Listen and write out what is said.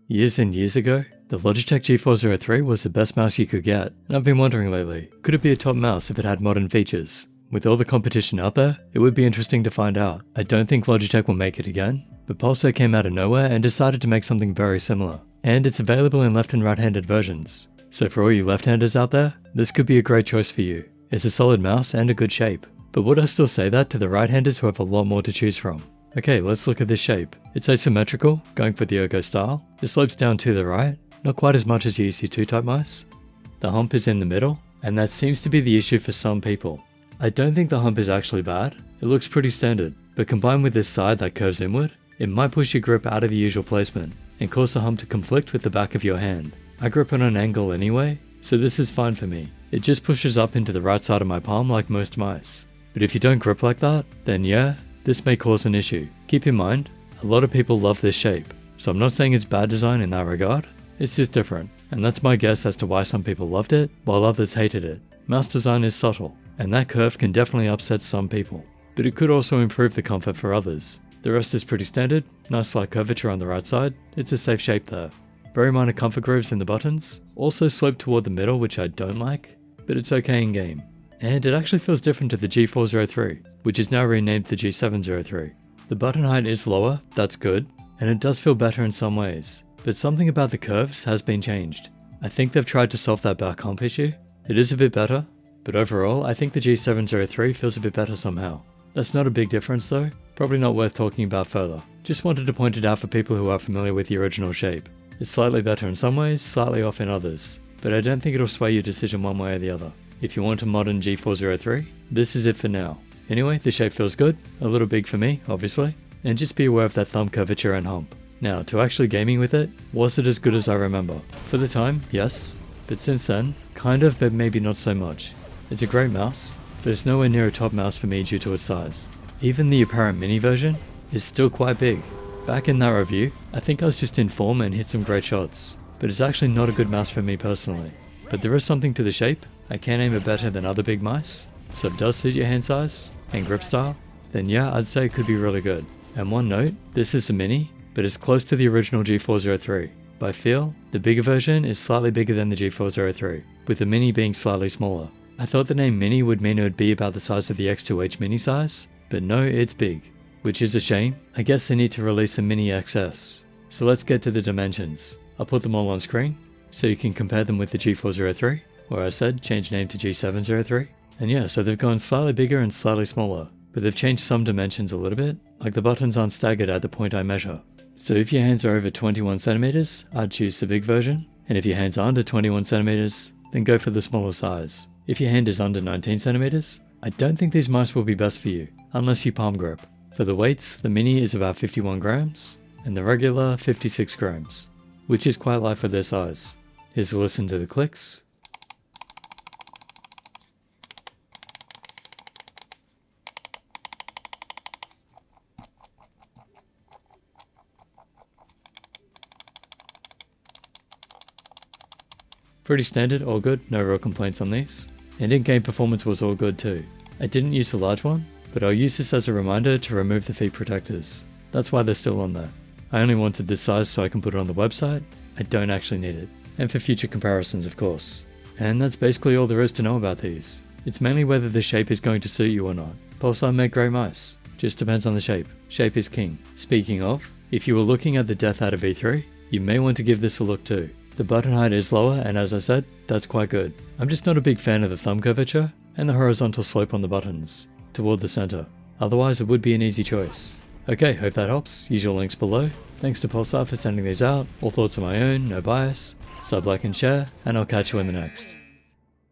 Years and years ago, the Logitech G403 was the best mouse you could get, and I've been wondering lately, could it be a top mouse if it had modern features? With all the competition out there, it would be interesting to find out. I don't think Logitech will make it again, but Pulsar came out of nowhere and decided to make something very similar. And it's available in left and right-handed versions. So for all you left-handers out there, this could be a great choice for you. It's a solid mouse and a good shape. But would I still say that to the right-handers who have a lot more to choose from? Okay, let's look at this shape. It's asymmetrical, going for the ergo style. It slopes down to the right, not quite as much as your EC2 type mice. The hump is in the middle, and that seems to be the issue for some people. I don't think the hump is actually bad. It looks pretty standard, but combined with this side that curves inward, it might push your grip out of the usual placement and cause the hump to conflict with the back of your hand. I grip on an angle anyway, so this is fine for me. It just pushes up into the right side of my palm like most mice. But if you don't grip like that, then yeah, this may cause an issue. Keep in mind, a lot of people love this shape, so I'm not saying it's bad design in that regard, it's just different, and that's my guess as to why some people loved it, while others hated it. Mouse design is subtle, and that curve can definitely upset some people, but it could also improve the comfort for others. The rest is pretty standard, nice slight curvature on the right side, it's a safe shape there. Very minor comfort grooves in the buttons, also slope toward the middle which I don't like, but it's okay in game. And it actually feels different to the G403, which is now renamed the G703. The button height is lower, that's good, and it does feel better in some ways, but something about the curves has been changed. I think they've tried to solve that back hump issue. It is a bit better, but overall I think the G703 feels a bit better somehow. That's not a big difference though, probably not worth talking about further. Just wanted to point it out for people who are familiar with the original shape. It's slightly better in some ways, slightly off in others, but I don't think it'll sway your decision one way or the other. If you want a modern G403, this is it for now. Anyway, the shape feels good, a little big for me, obviously, and just be aware of that thumb curvature and hump. Now, to actually gaming with it, was it as good as I remember? For the time, yes, but since then, kind of, but maybe not so much. It's a great mouse, but it's nowhere near a top mouse for me due to its size. Even the apparent mini version is still quite big. Back in that review, I think I was just in form and hit some great shots, but it's actually not a good mouse for me personally. But there is something to the shape. I can aim it better than other big mice, so if it does suit your hand size and grip style, then yeah, I'd say it could be really good. And one note, this is a mini, but it's close to the original G403. By feel, the bigger version is slightly bigger than the G403, with the mini being slightly smaller. I thought the name mini would mean it would be about the size of the X2H mini size, but no, it's big, which is a shame. I guess they need to release a mini XS. So let's get to the dimensions. I'll put them all on screen, so you can compare them with the G403, where I said change name to G703. And yeah, so they've gone slightly bigger and slightly smaller, but they've changed some dimensions a little bit, like the buttons aren't staggered at the point I measure. So if your hands are over 21 centimeters, I'd choose the big version, and if your hands are under 21 centimeters, then go for the smaller size. If your hand is under 19 centimeters, I don't think these mice will be best for you, unless you palm grip. For the weights, the mini is about 51 grams, and the regular 56 grams, which is quite light for their size. Here's a listen to the clicks. Pretty standard, all good, no real complaints on these. And in-game performance was all good too. I didn't use the large one, but I'll use this as a reminder to remove the feet protectors. That's why they're still on there. I only wanted this size so I can put it on the website. I don't actually need it. And for future comparisons, of course. And that's basically all there is to know about these. It's mainly whether the shape is going to suit you or not. Pulsar make great mice. Just depends on the shape. Shape is king. Speaking of, if you were looking at the Death out of V3, you may want to give this a look too. The button height is lower, and as I said, that's quite good. I'm just not a big fan of the thumb curvature and the horizontal slope on the buttons, toward the center. Otherwise, it would be an easy choice. Okay, hope that helps. Usual links below. Thanks to Pulsar for sending these out. All thoughts are my own, no bias. Sub, like, and share, and I'll catch you in the next.